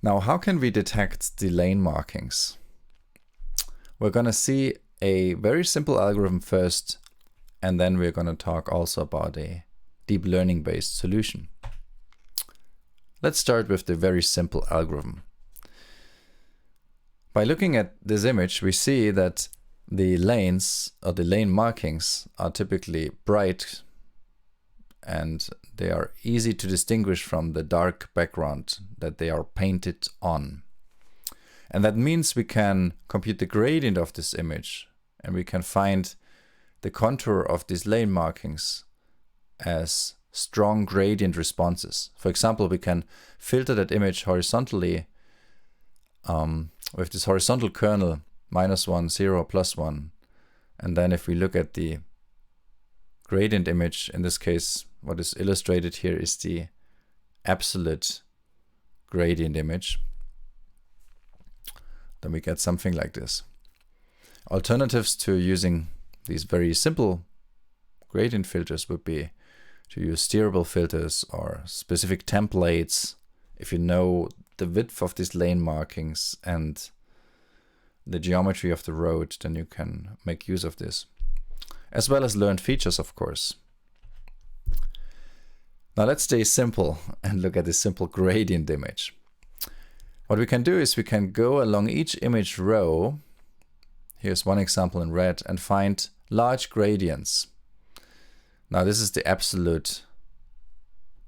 Now, how can we detect the lane markings? We're going to see a very simple algorithm first, and then we're going to talk also about a deep learning based solution. Let's start with the very simple algorithm. By looking at this image, we see that the lanes or the lane markings are typically bright and they are easy to distinguish from the dark background that they are painted on. And that means we can compute the gradient of this image and we can find the contour of these lane markings as strong gradient responses. For example, we can filter that image horizontally with this horizontal kernel -1, 0, +1. And then if we look at the gradient image, in this case, what is illustrated here is the absolute gradient image, then we get something like this. Alternatives to using these very simple gradient filters would be to use steerable filters or specific templates. If you know the width of these lane markings and the geometry of the road, then you can make use of this, as well as learned features, of course. Now let's stay simple and look at this simple gradient image. What we can do is we can go along each image row, here's one example in red, and find large gradients. Now this is the absolute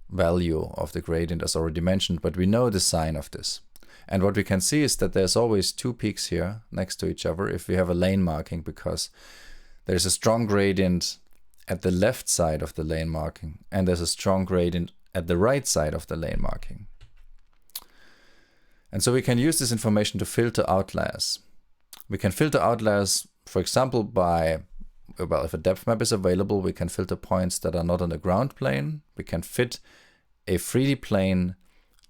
value of the gradient as already mentioned, but we know the sign of this. And what we can see is that there's always two peaks here next to each other if we have a lane marking, because there's a strong gradient at the left side of the lane marking and there's a strong gradient at the right side of the lane marking. And so we can use this information to filter outliers. We can filter outliers, for example, by, well, if a depth map is available, we can filter points that are not on the ground plane. We can fit a 3D plane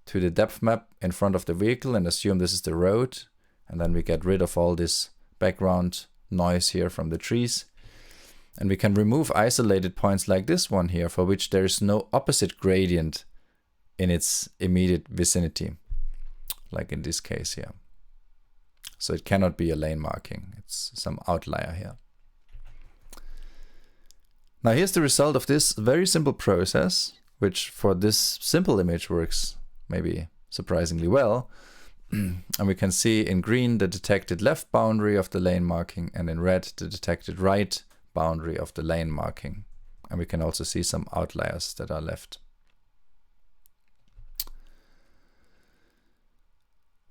to the depth map in front of the vehicle and assume this is the road. And then we get rid of all this background noise here from the trees. And we can remove isolated points like this one here, for which there is no opposite gradient in its immediate vicinity, like in this case here. So it cannot be a lane marking. It's some outlier here. Now here's the result of this very simple process, which for this simple image works maybe surprisingly well. And we can see in green the detected left boundary of the lane marking, and in red the detected right boundary of the lane marking. And we can also see some outliers that are left.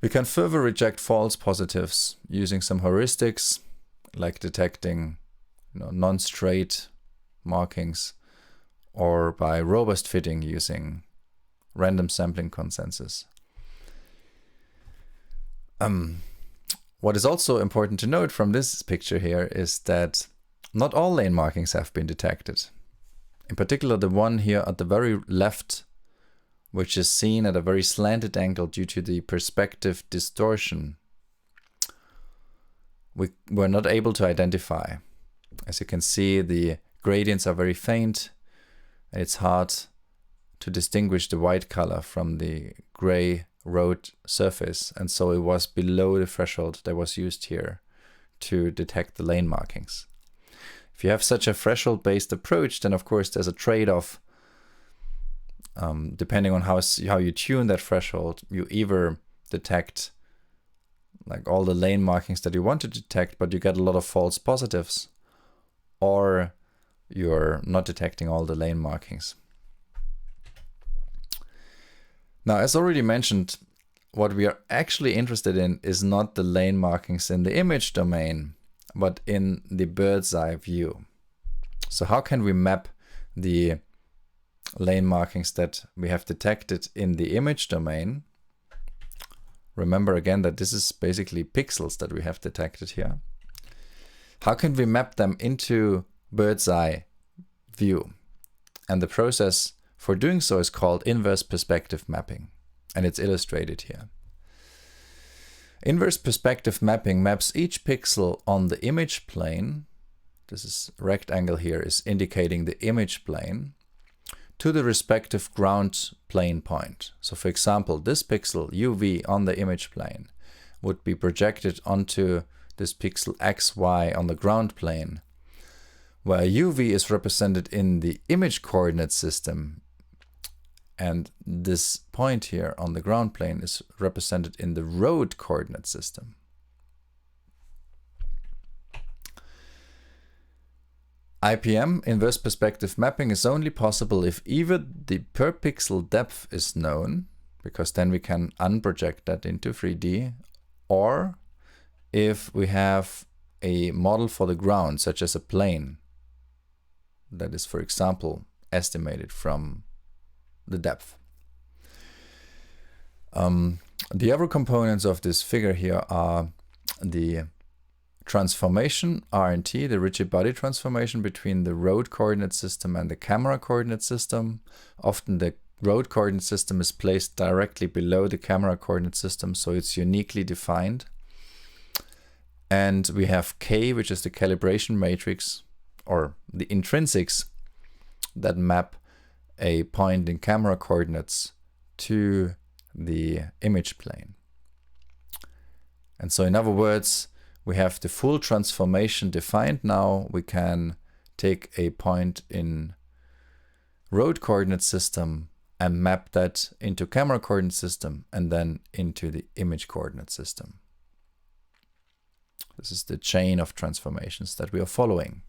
We can further reject false positives using some heuristics, like detecting non-straight markings, or by robust fitting using random sampling consensus. What is also important to note from this picture here is that not all lane markings have been detected. In particular, the one here at the very left, which is seen at a very slanted angle due to the perspective distortion, we were not able to identify. As you can see, the gradients are very faint, and it's hard to distinguish the white color from the gray road surface, and so it was below the threshold that was used here to detect the lane markings. If you have such a threshold-based approach, then of course there's a trade-off. Depending on how you tune that threshold, you either detect like all the lane markings that you want to detect, but you get a lot of false positives, or you're not detecting all the lane markings. Now, as already mentioned, what we are actually interested in is not the lane markings in the image domain, but in the bird's eye view. So how can we map the lane markings that we have detected in the image domain? Remember again that this is basically pixels that we have detected here. How can we map them into bird's eye view? And the process for doing so is called inverse perspective mapping, and it's illustrated here. Inverse perspective mapping maps each pixel on the image plane. This is rectangle here is indicating the image plane to the respective ground plane point. So for example, this pixel UV on the image plane would be projected onto this pixel XY on the ground plane, where UV is represented in the image coordinate system, and this point here on the ground plane is represented in the road coordinate system. IPM, inverse perspective mapping, is only possible if either the per pixel depth is known, because then we can unproject that into 3D, or if we have a model for the ground, such as a plane, that is, for example, estimated from the depth. The other components of this figure here are the transformation, RNT, the rigid body transformation between the road coordinate system and the camera coordinate system. Often the road coordinate system is placed directly below the camera coordinate system, so it's uniquely defined. And we have K, which is the calibration matrix, or the intrinsics that map a point in camera coordinates to the image plane. And so in other words, we have the full transformation defined now. We can take a point in road coordinate system and map that into camera coordinate system and then into the image coordinate system. This is the chain of transformations that we are following.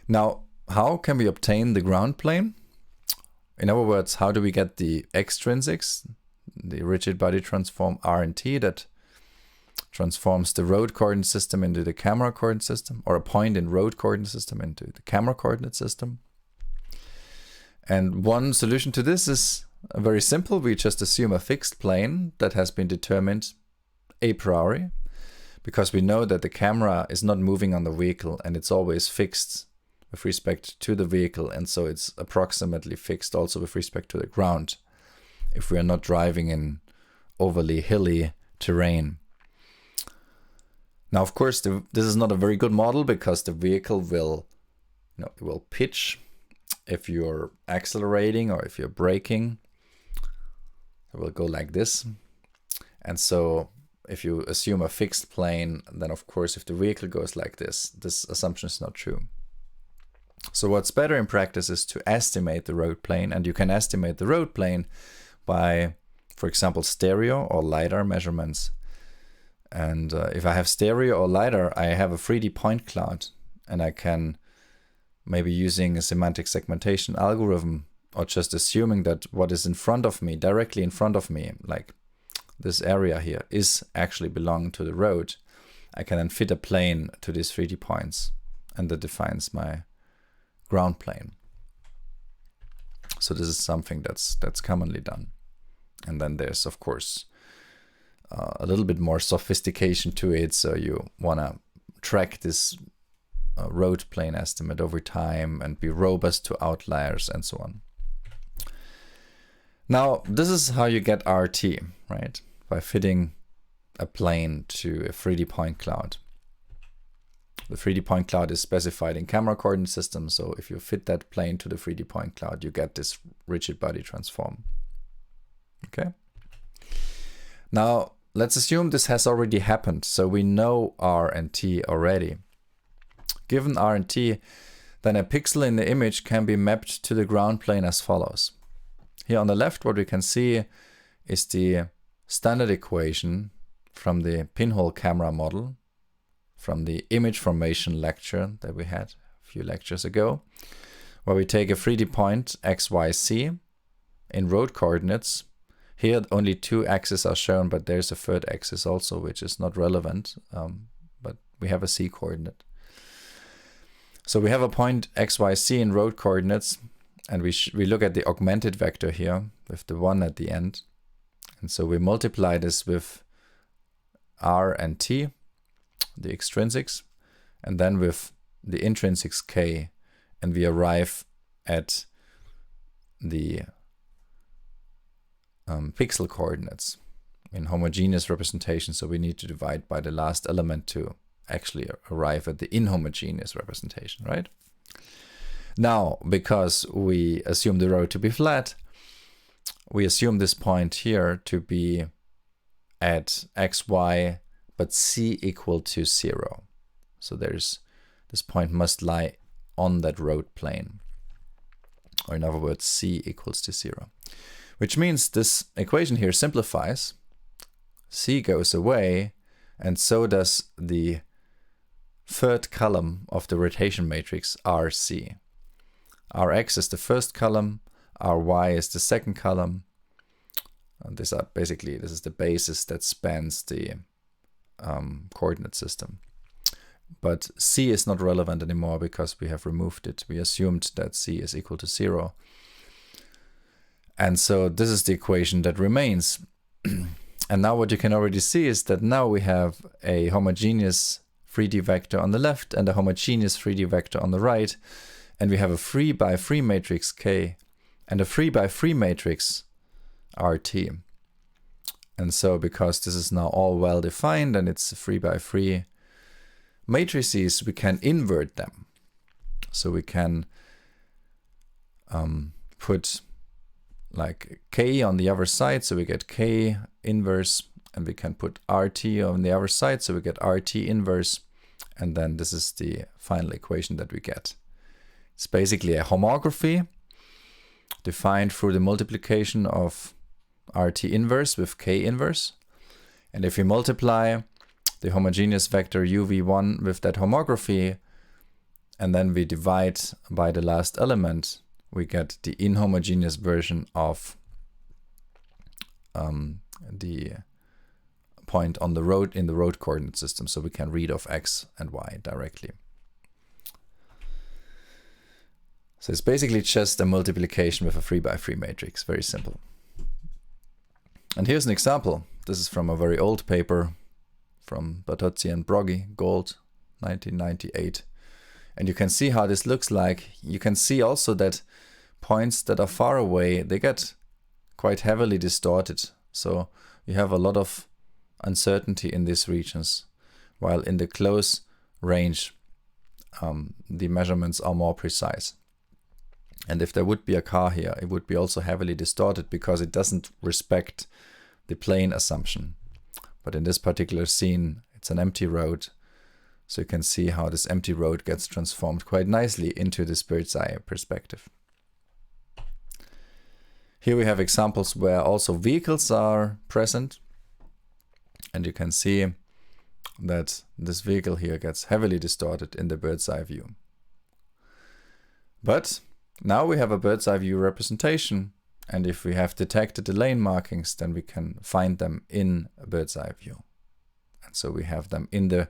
Now, how can we obtain the ground plane? In other words, how do we get the extrinsics, the rigid body transform RNT that transforms the road coordinate system into the camera coordinate system, or a point in road coordinate system into the camera coordinate system? And one solution to this is very simple. We just assume a fixed plane that has been determined a priori, because we know that the camera is not moving on the vehicle and it's always fixed with respect to the vehicle, and so it's approximately fixed also with respect to the ground if we are not driving in overly hilly terrain. Now, of course, this is not a very good model, because the vehicle will, it will pitch if you're accelerating or if you're braking. It will go like this. And so if you assume a fixed plane, then of course, if the vehicle goes like this assumption is not true. So what's better in practice is to estimate the road plane, and you can estimate the road plane by, for example, stereo or LiDAR measurements. And if I have stereo or LiDAR, I have a 3D point cloud, and I can, maybe using a semantic segmentation algorithm, or just assuming that what is in front of me, directly in front of me, like this area here, is actually belonging to the road, I can then fit a plane to these 3D points, and that defines my ground plane. So this is something that's commonly done. And then there's, of course, a little bit more sophistication to it. So you want to track this road plane estimate over time and be robust to outliers and so on. Now, this is how you get RT, right? By fitting a plane to a 3D point cloud. The 3D point cloud is specified in camera coordinate system, so if you fit that plane to the 3D point cloud, you get this rigid body transform. Okay? Now, let's assume this has already happened, so we know R and T already. Given R and T, then a pixel in the image can be mapped to the ground plane as follows. Here on the left, what we can see is the standard equation from the pinhole camera model, from the image formation lecture that we had a few lectures ago, where we take a 3D point XYZ in road coordinates. Here only two axes are shown, but there's a third axis also, which is not relevant, but we have a C coordinate. So we have a point XYZ in road coordinates, and we look at the augmented vector here with the 1 at the end. And so we multiply this with R and T, the extrinsics, and then with the intrinsics K, and we arrive at the pixel coordinates in homogeneous representation. So we need to divide by the last element to actually arrive at the inhomogeneous representation, right? Now, because we assume the road to be flat, we assume this point here to be at x, y, but c equal to 0. So this point must lie on that road plane. Or in other words, c equals to 0. Which means this equation here simplifies. C goes away, and so does the third column of the rotation matrix RC. Rx is the first column, Ry is the second column. And this is the basis that spans the coordinate system. But C is not relevant anymore because we have removed it. We assumed that C is equal to 0. And so this is the equation that remains. And now what you can already see is that now we have a homogeneous 3D vector on the left and a homogeneous 3D vector on the right. And we have a 3x3 matrix K and a 3x3 matrix RT. And so because this is now all well defined and it's 3x3 matrices, we can invert them. So we can put like K on the other side, so we get K inverse, and we can put RT on the other side, so we get RT inverse, and then this is the final equation that we get. It's basically a homography defined through the multiplication of RT inverse with K inverse. And if we multiply the homogeneous vector uv1 with that homography, and then we divide by the last element, we get the inhomogeneous version of the point on the road in the road coordinate system, so we can read off x and y directly. So it's basically just a multiplication with a 3x3 matrix, very simple. And here's an example. This is from a very old paper from Bartozzi and Broggi, Gold, 1998. And you can see how this looks like. You can see also that points that are far away, they get quite heavily distorted. So you have a lot of uncertainty in these regions, while in the close range, the measurements are more precise. And if there would be a car here, it would be also heavily distorted because it doesn't respect the plane assumption. But in this particular scene, it's an empty road. So you can see how this empty road gets transformed quite nicely into this bird's eye perspective. Here we have examples where also vehicles are present. And you can see that this vehicle here gets heavily distorted in the bird's eye view. But now we have a bird's eye view representation. And if we have detected the lane markings, then we can find them in a bird's eye view. And so we have them in the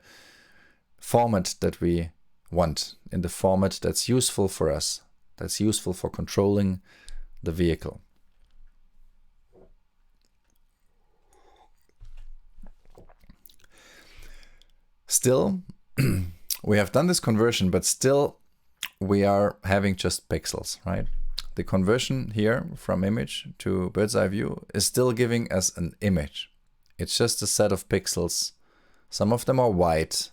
format that we want, in the format that's useful for us, that's useful for controlling the vehicle. Still, we have done this conversion, but still we are having just pixels, right? The conversion here from image to bird's eye view is still giving us an image. It's just a set of pixels. Some of them are white,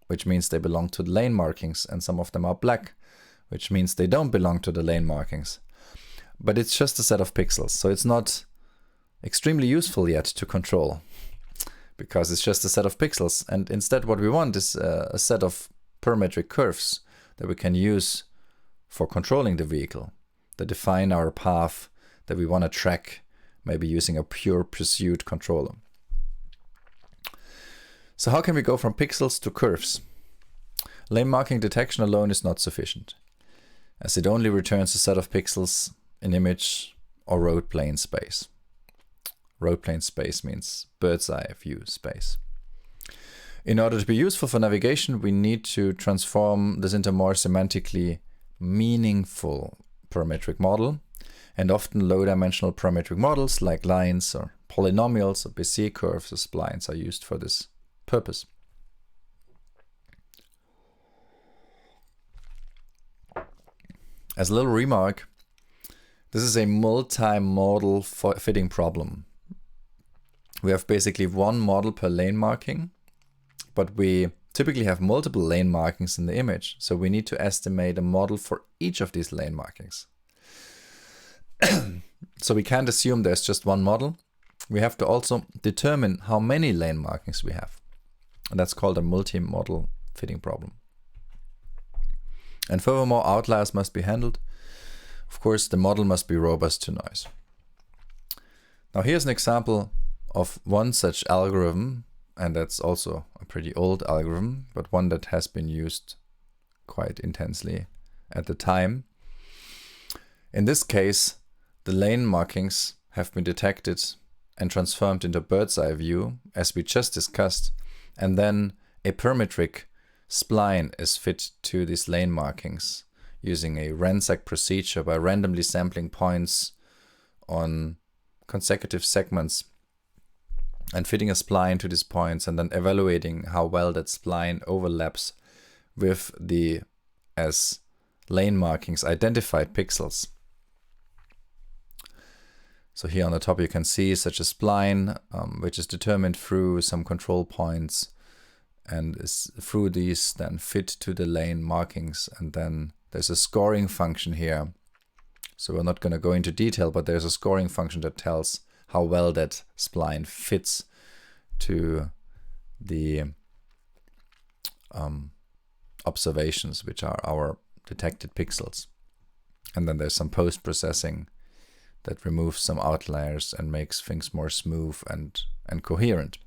which means they belong to the lane markings, and some of them are black, which means they don't belong to the lane markings. But it's just a set of pixels, so it's not extremely useful yet to control, because it's just a set of pixels. And instead what we want is a set of parametric curves that we can use for controlling the vehicle, that define our path that we want to track, maybe using a pure pursuit controller. So how can we go from pixels to curves? Lane marking detection alone is not sufficient, as it only returns a set of pixels in image or road plane space. Road plane space means bird's eye view space. In order to be useful for navigation, we need to transform this into a more semantically meaningful parametric model, and often low-dimensional parametric models like lines or polynomials or Bézier curves or splines are used for this purpose. As a little remark, this is a multi-model fitting problem. We have basically one model per lane marking, but we typically have multiple lane markings in the image, so we need to estimate a model for each of these lane markings. So we can't assume there's just one model. We have to also determine how many lane markings we have. And that's called a multi-model fitting problem. And furthermore, outliers must be handled. Of course, the model must be robust to noise. Now here's an example of one such algorithm, and that's also a pretty old algorithm, but one that has been used quite intensely at the time. In this case, the lane markings have been detected and transformed into bird's eye view, as we just discussed, and then a parametric spline is fit to these lane markings using a ransack procedure by randomly sampling points on consecutive segments and fitting a spline to these points and then evaluating how well that spline overlaps with the as lane markings identified pixels. So here on the top you can see such a spline which is determined through some control points and is through these then fit to the lane markings, and then there's a scoring function here. So we're not going to go into detail, but there's a scoring function that tells how well that spline fits to the observations, which are our detected pixels. And then there's some post-processing that removes some outliers and makes things more smooth and coherent.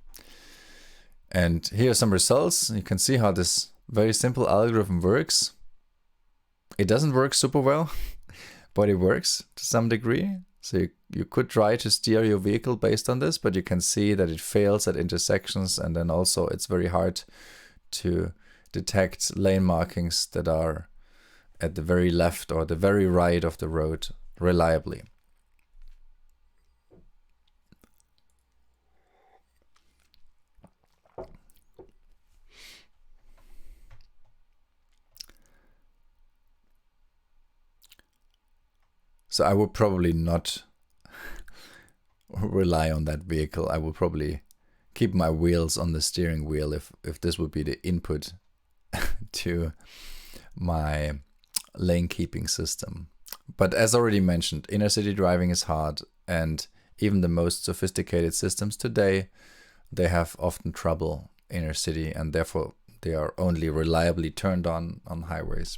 And here are some results. You can see how this very simple algorithm works. It doesn't work super well, but it works to some degree. So you could try to steer your vehicle based on this, but you can see that it fails at intersections, and then also it's very hard to detect lane markings that are at the very left or the very right of the road reliably. So I would probably not rely on that vehicle. I would probably keep my wheels on the steering wheel if this would be the input to my lane keeping system. But as already mentioned, inner city driving is hard, and even the most sophisticated systems today, they have often trouble inner city, and therefore they are only reliably turned on highways.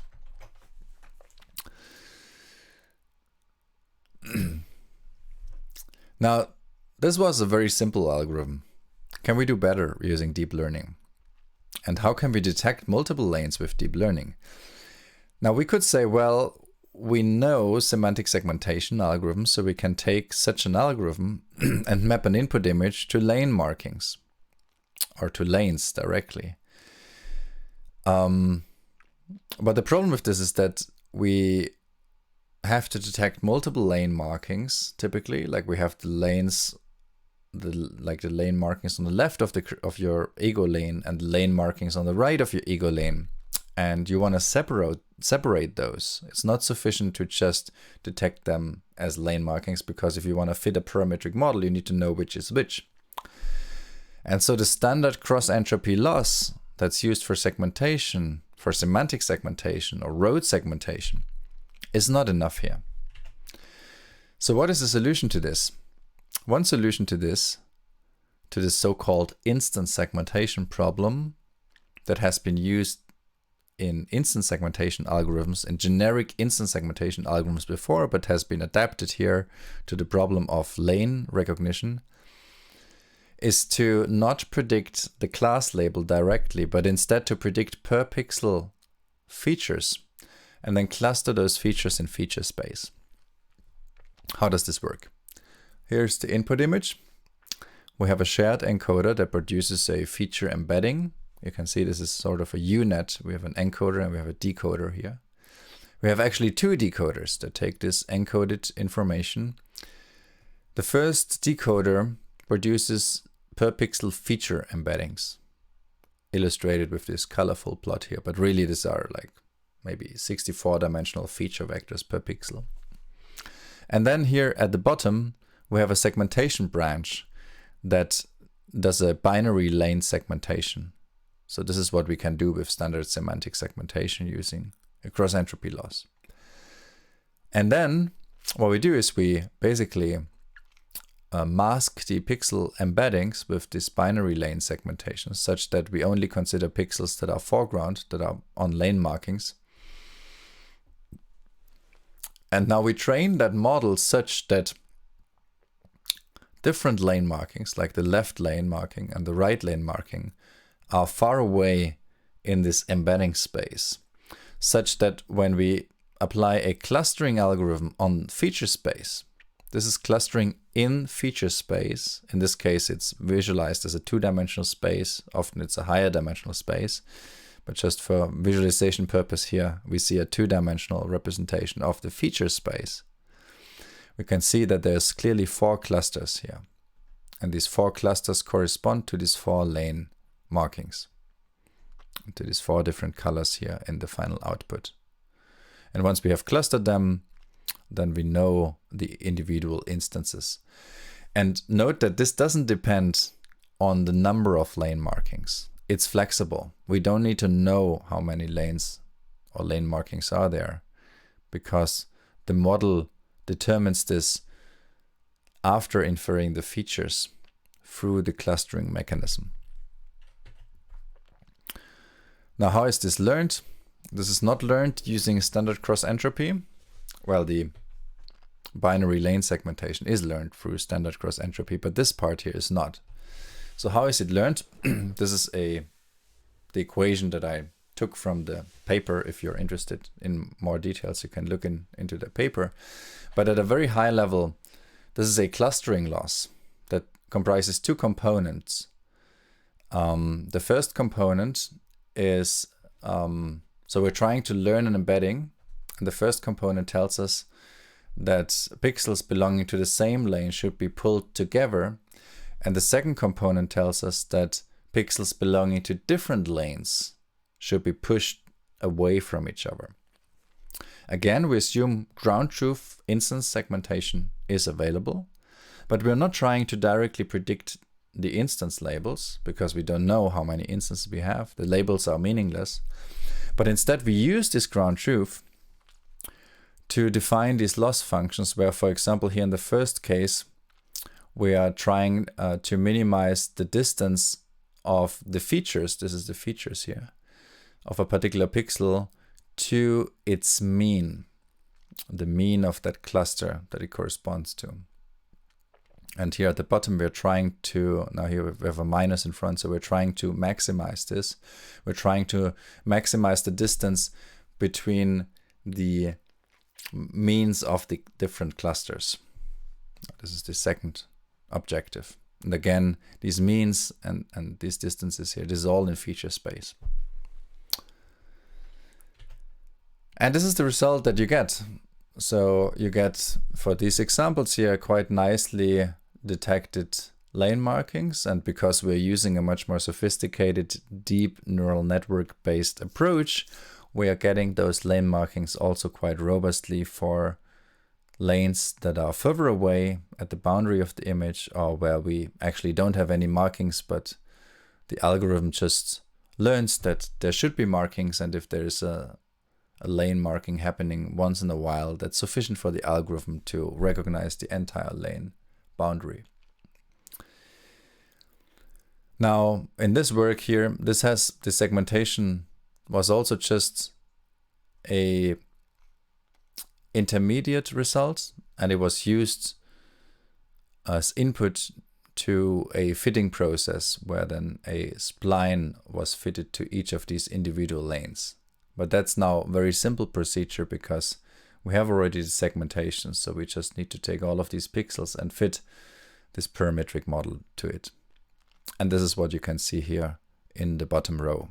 Now, this was a very simple algorithm. Can we do better using deep learning? And how can we detect multiple lanes with deep learning? Now, we could say, well, we know semantic segmentation algorithms, so we can take such an algorithm and map an input image to lane markings or to lanes directly. But the problem with this is that we have to detect multiple lane markings typically. Like we have the lanes, the lane markings on the left of your ego lane and the lane markings on the right of your ego lane, and you want to separate those. It's not sufficient to just detect them as lane markings, because if you want to fit a parametric model, you need to know which is which. And so the standard cross entropy loss that's used for segmentation, for semantic segmentation or road segmentation, is not enough here. So what is the solution to this? One solution to this so-called instant segmentation problem that has been used in instant segmentation algorithms, in generic instant segmentation algorithms before, but has been adapted here to the problem of lane recognition, is to not predict the class label directly, but instead to predict per pixel features and then cluster those features in feature space. How does this work? Here's the input image. We have a shared encoder that produces a feature embedding. You can see this is sort of a UNet. We have an encoder and we have a decoder here. We have actually two decoders that take this encoded information. The first decoder produces per pixel feature embeddings, illustrated with this colorful plot here, but really these are like maybe 64-dimensional feature vectors per pixel. And then here at the bottom, we have a segmentation branch that does a binary lane segmentation. So this is what we can do with standard semantic segmentation using a cross-entropy loss. And then what we do is we basically mask the pixel embeddings with this binary lane segmentation such that we only consider pixels that are foreground, that are on lane markings. And now we train that model such that different lane markings, like the left lane marking and the right lane marking, are far away in this embedding space, such that when we apply a clustering algorithm on feature space, this is clustering in feature space. In this case, it's visualized as a two-dimensional space. Often it's a higher dimensional space. But just for visualization purpose here, we see a two-dimensional representation of the feature space. We can see that there's clearly 4 clusters here. And these 4 clusters correspond to these 4 lane markings, to these 4 different colors here in the final output. And once we have clustered them, then we know the individual instances. And note that this doesn't depend on the number of lane markings. It's flexible. We don't need to know how many lanes or lane markings are there, because the model determines this after inferring the features through the clustering mechanism. Now, how is this learned? This is not learned using standard cross-entropy. Well, the binary lane segmentation is learned through standard cross-entropy, but this part here is not. So how is it learned? This is the equation that I took from the paper. If you're interested in more details, you can look into the paper. But at a very high level, this is a clustering loss that comprises 2 components. The first component is, so we're trying to learn an embedding, and the first component tells us that pixels belonging to the same lane should be pulled together. And the second component tells us that pixels belonging to different lanes should be pushed away from each other. Again, we assume ground truth instance segmentation is available, but we're not trying to directly predict the instance labels because we don't know how many instances we have. The labels are meaningless. But instead, we use this ground truth to define these loss functions where, for example, here in the first case, we are trying to minimize the distance of the features, this is the features here, of a particular pixel to its mean, the mean of that cluster that it corresponds to. And here at the bottom, we're trying to, now here we have a minus in front, so we're trying to maximize this. We're trying to maximize the distance between the means of the different clusters. This is the second objective. And again, these means and these distances here, this is all in feature space. And this is the result that you get. So you get, for these examples here, quite nicely detected lane markings. And because we're using a much more sophisticated, deep neural network based approach, we are getting those lane markings also quite robustly for lanes that are further away at the boundary of the image, or where we actually don't have any markings, but the algorithm just learns that there should be markings, and if there is a lane marking happening once in a while, that's sufficient for the algorithm to recognize the entire lane boundary. Now, in this work here, the segmentation was also just a intermediate result, and it was used as input to a fitting process where then a spline was fitted to each of these individual lanes. But that's now a very simple procedure because we have already the segmentation, so we just need to take all of these pixels and fit this parametric model to it. And this is what you can see here in the bottom row.